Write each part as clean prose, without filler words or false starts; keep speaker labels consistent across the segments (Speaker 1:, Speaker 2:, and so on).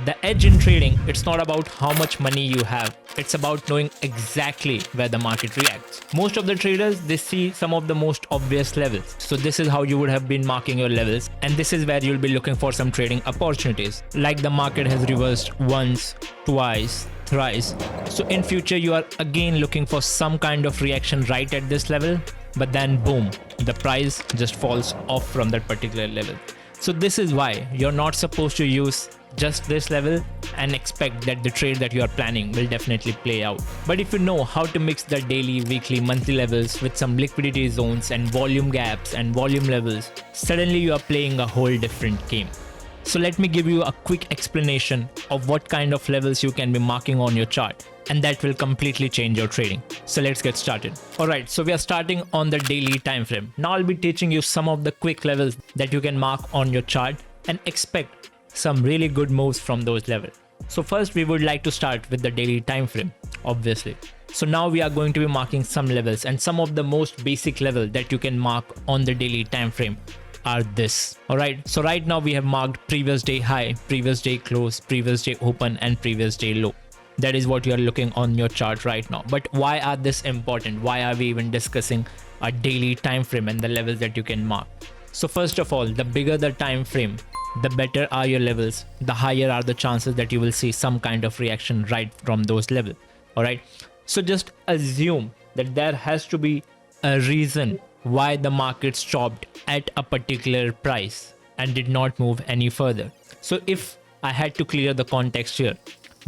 Speaker 1: The edge in trading, it's not about how much money you have. It's about knowing exactly where the market reacts. Most of the traders, they see some of the most obvious levels. So this is how you would have been marking your levels. And this is where you'll be looking for some trading opportunities. Like the market has reversed once, twice, thrice. So in future, you are again looking for some kind of reaction right at this level. But then boom, the price just falls off from that particular level. So this is why you're not supposed to use just this level and expect that the trade that you are planning will definitely play out. But if you know how to mix the daily, weekly, monthly levels with some liquidity zones and volume gaps and volume levels, suddenly you are playing a whole different game. So let me give you a quick explanation of what kind of levels you can be marking on your chart, and that will completely change your trading. So let's get started. Alright, so we are starting on the daily time frame. Now I'll be teaching you some of the quick levels that you can mark on your chart and expect some really good moves from those levels. So first we would like to start with the daily time frame, obviously. So now we are going to be marking some levels, and some of the most basic level that you can mark on the daily time frame are this. Alright, so right now we have marked previous day high, previous day close, previous day open, and previous day low. That is what you are looking on your chart right now. But why are this important? Why are we even discussing a daily time frame and the levels that you can mark? So first of all, the bigger the time frame, the better are your levels, the higher are the chances that you will see some kind of reaction right from those levels. Alright, so just assume that there has to be a reason why the market stopped at a particular price and did not move any further. So if I had to clear the context here,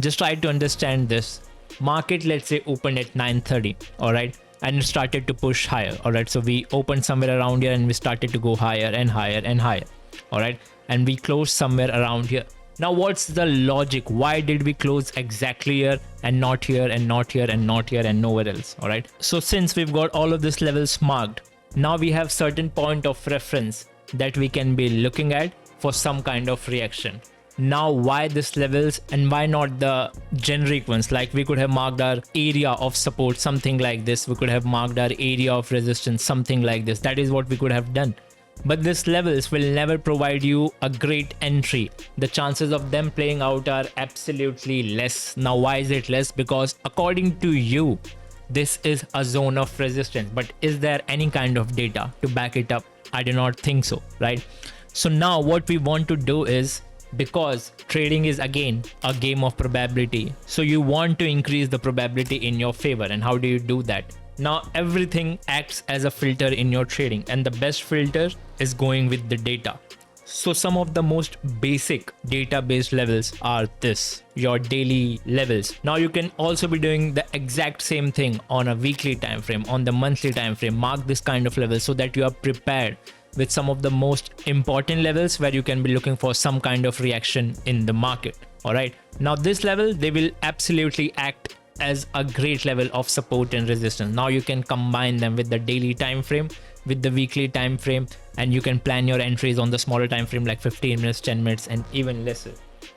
Speaker 1: just try to understand this. Market, let's say, opened at 9:30, alright, and it started to push higher. Alright, so we opened somewhere around here and we started to go higher and higher and higher. Alright, and we closed somewhere around here. Now what's the logic? Why did we close exactly here and not here and not here and not here and nowhere else? Alright, so since we've got all of these levels marked, now we have certain point of reference that we can be looking at for some kind of reaction. Now why these levels and why not the generic ones? Like we could have marked our area of support, something like this. We could have marked our area of resistance, something like this. That is what we could have done. But these levels will never provide you a great entry. The chances of them playing out are absolutely less. Now why is it less? Because according to you, this is a zone of resistance. But is there any kind of data to back it up? I do not think so, right? So now what we want to do is, because trading is again a game of probability, so you want to increase the probability in your favor. And how do you do that? Now everything acts as a filter in your trading, and the best filter is going with the data. So some of the most basic data-based levels are this, your daily levels. Now you can also be doing the exact same thing on a weekly time frame, on the monthly time frame. Mark this kind of level so that you are prepared with some of the most important levels where you can be looking for some kind of reaction in the market. Alright, now this level, they will absolutely act as a great level of support and resistance. Now you can combine them with the daily time frame, with the weekly time frame, and you can plan your entries on the smaller time frame like 15 minutes, 10 minutes, and even lesser.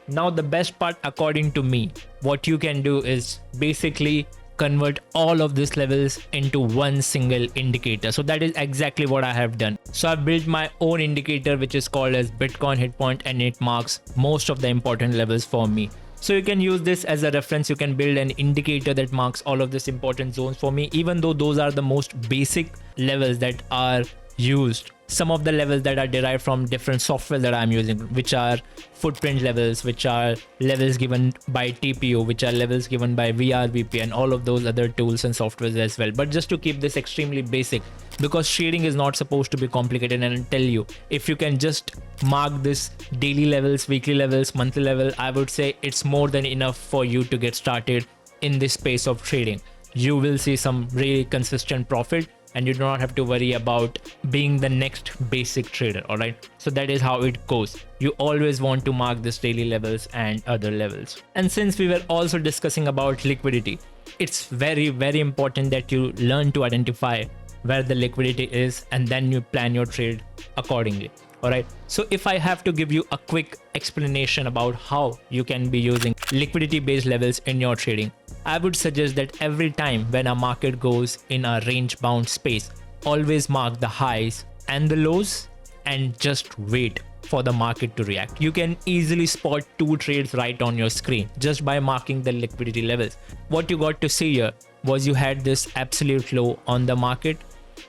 Speaker 1: Now the best part, according to me, what you can do is basically convert all of these levels into one single indicator. So that is exactly what I have done. So I've built my own indicator which is called as Bitcoin hit point, and it marks most of the important levels for me. So you can use this as a reference. You can build an indicator that marks all of these important zones for me, even though those are the most basic levels that are used. Some of the levels that are derived from different software that I'm using, which are footprint levels, which are levels given by TPO, which are levels given by FRVP, and all of those other tools and softwares as well. But just to keep this extremely basic, because trading is not supposed to be complicated, and I'll tell you, if you can just mark this daily levels, weekly levels, monthly level, I would say it's more than enough for you to get started in this space of trading. You will see some really consistent profit, and you do not have to worry about being the next basic trader. All right, so that is how it goes. You always want to mark this daily levels and other levels. And since we were also discussing about liquidity, it's very, very important that you learn to identify where the liquidity is, and then you plan your trade accordingly. All right, so if I have to give you a quick explanation about how you can be using liquidity based levels in your trading, I would suggest that every time when a market goes in a range bound space, always mark the highs and the lows and just wait. for the market to react. You can easily spot 2 trades right on your screen just by marking the liquidity levels. What you got to see here was you had this absolute low on the market.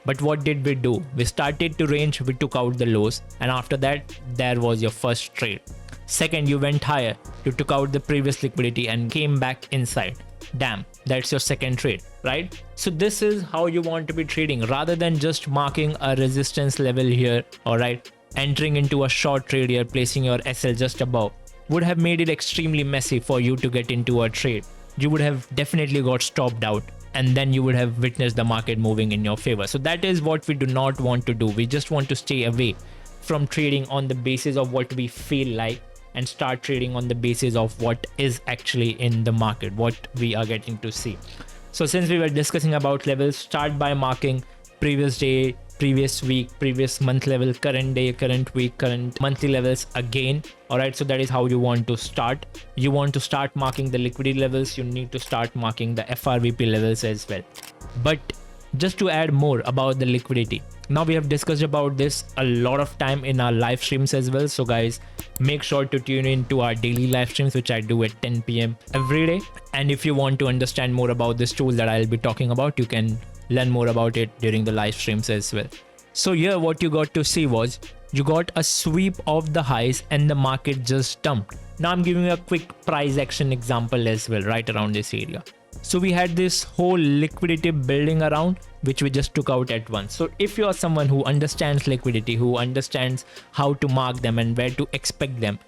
Speaker 1: But what did we do? We started to range, we took out the lows, and after that, there was your first trade. Second, you went higher, you took out the previous liquidity and came back inside. Damn, that's your second trade, right? So this is how you want to be trading rather than just marking a resistance level here, alright? Entering into a short trade here, placing your SL just above would have made it extremely messy for you to get into a trade. You would have definitely got stopped out, and then you would have witnessed the market moving in your favor. So that is what we do not want to do. We just want to stay away from trading on the basis of what we feel like and start trading on the basis of what is actually in the market, what we are getting to see. So since we were discussing about levels, start by marking previous day, previous week, previous month level, current day, current week, current monthly levels again. All right, so that is how you want to start. You want to start marking the liquidity levels. You need to start marking the FRVP levels as well. But just to add more about the liquidity, now we have discussed about this a lot of time in our live streams as well. So guys, make sure to tune in to our daily live streams, which I do at 10 p.m. every day. And if you want to understand more about this tool that I'll be talking about, you can learn more about it during the live streams as well. So here what you got to see was you got a sweep of the highs and the market just dumped. Now I'm giving you a quick price action example as well right around this area. So we had this whole liquidity building around, which we just took out at once. So if you are someone who understands liquidity, who understands how to mark them and where to expect them,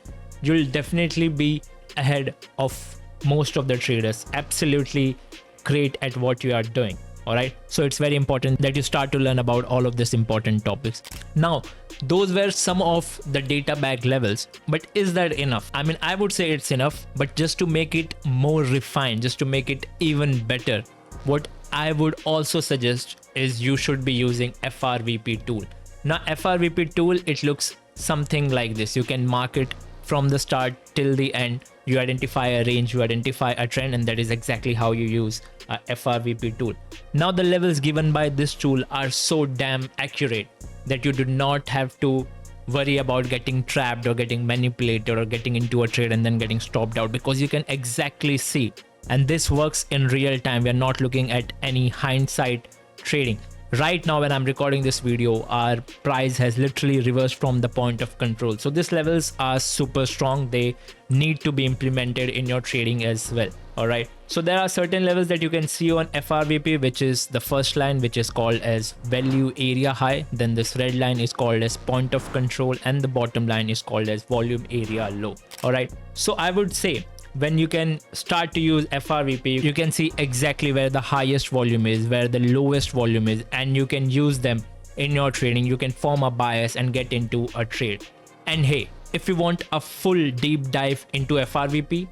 Speaker 1: you'll definitely be ahead of most of the traders. Absolutely great at what you are doing. Alright, so it's very important that you start to learn about all of these important topics. Now, those were some of the data bag levels, but is that enough? I mean, I would say it's enough, but just to make it more refined, just to make it even better, what I would also suggest is you should be using FRVP tool. Now, FRVP tool, it looks something like this. You can mark it from the start till the end. You identify a range, you identify a trend, and that is exactly how you use a FRVP tool. Now the levels given by this tool are so damn accurate that you do not have to worry about getting trapped or getting manipulated or getting into a trade and then getting stopped out, because you can exactly see. And this works in real time. We are not looking at any hindsight trading. Right now when I'm recording this video, our price has literally reversed from the point of control. So these levels are super strong. They need to be implemented in your trading as well. All right. So there are certain levels that you can see on FRVP, which is the first line, which is called as value area high. Then this red line is called as point of control, and the bottom line is called as volume area low. All right. So I would say when you can start to use FRVP, you can see exactly where the highest volume is, where the lowest volume is, and you can use them in your trading. You can form a bias and get into a trade. And hey, if you want a full deep dive into FRVP,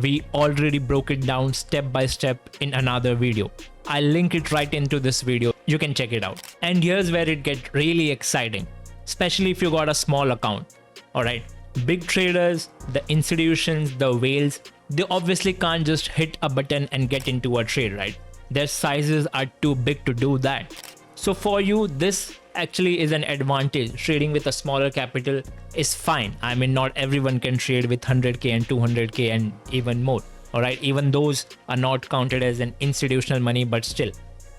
Speaker 1: we already broke it down step by step in another video. I'll link it right into this video. You can check it out. And here's where it gets really exciting, especially if you got a small account. All right. Big traders, the institutions, the whales, they obviously can't just hit a button and get into a trade, right? Their sizes are too big to do that. So for you, this actually is an advantage. Trading with a smaller capital is fine. I mean, not everyone can trade with 100k and 200k and even more. All right, even those are not counted as an institutional money, but still,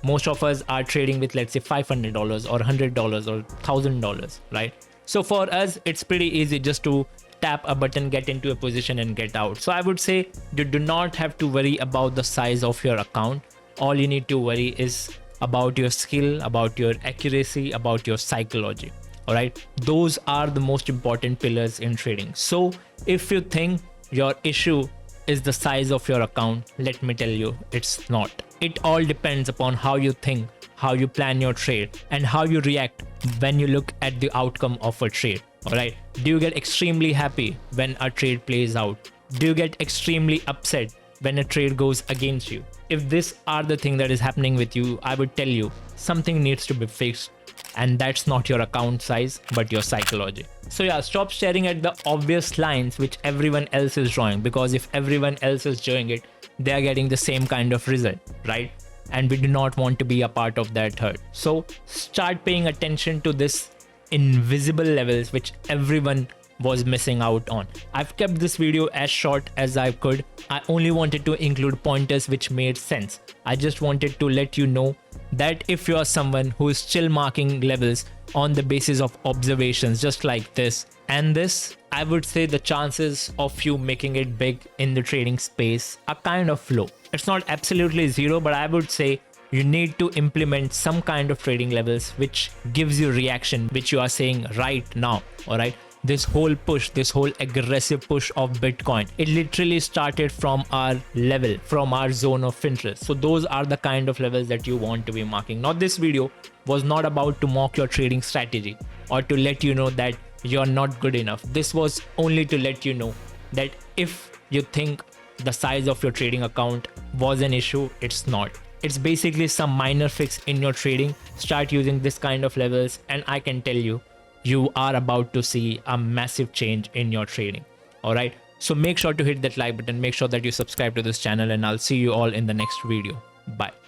Speaker 1: most of us are trading with, let's say, $500 or $100 or $1,000, right? So for us, it's pretty easy just to tap a button, get into a position and get out. So I would say you do not have to worry about the size of your account. All you need to worry is about your skill, about your accuracy, about your psychology. All right. Those are the most important pillars in trading. So if you think your issue is the size of your account, let me tell you, it's not. It all depends upon how you think, how you plan your trade, and how you react when you look at the outcome of a trade. All right. Do you get extremely happy when a trade plays out? Do you get extremely upset when a trade goes against you? If these are the thing that is happening with you, I would tell you something needs to be fixed, and that's not your account size, but your psychology. So yeah, stop staring at the obvious lines which everyone else is drawing, because if everyone else is doing it, they are getting the same kind of result, right? And we do not want to be a part of that herd. So start paying attention to this invisible levels which everyone was missing out on. I've kept this video as short as I could. I only wanted to include pointers which made sense. I just wanted to let you know that if you are someone who is still marking levels on the basis of observations just like this and this, I would say the chances of you making it big in the trading space are kind of low. It's not absolutely zero, but I would say you need to implement some kind of trading levels which gives you reaction, which you are saying right now. All right. This whole push, this whole aggressive push of Bitcoin, it literally started from our level, from our zone of interest. So those are the kind of levels that you want to be marking. Now, this video was not about to mock your trading strategy or to let you know that you're not good enough. This was only to let you know that if you think the size of your trading account was an issue, it's not. It's basically some minor fix in your trading. Start using this kind of levels, and I can tell you, you are about to see a massive change in your trading. All right. So make sure to hit that like button. Make sure that you subscribe to this channel, and I'll see you all in the next video. Bye.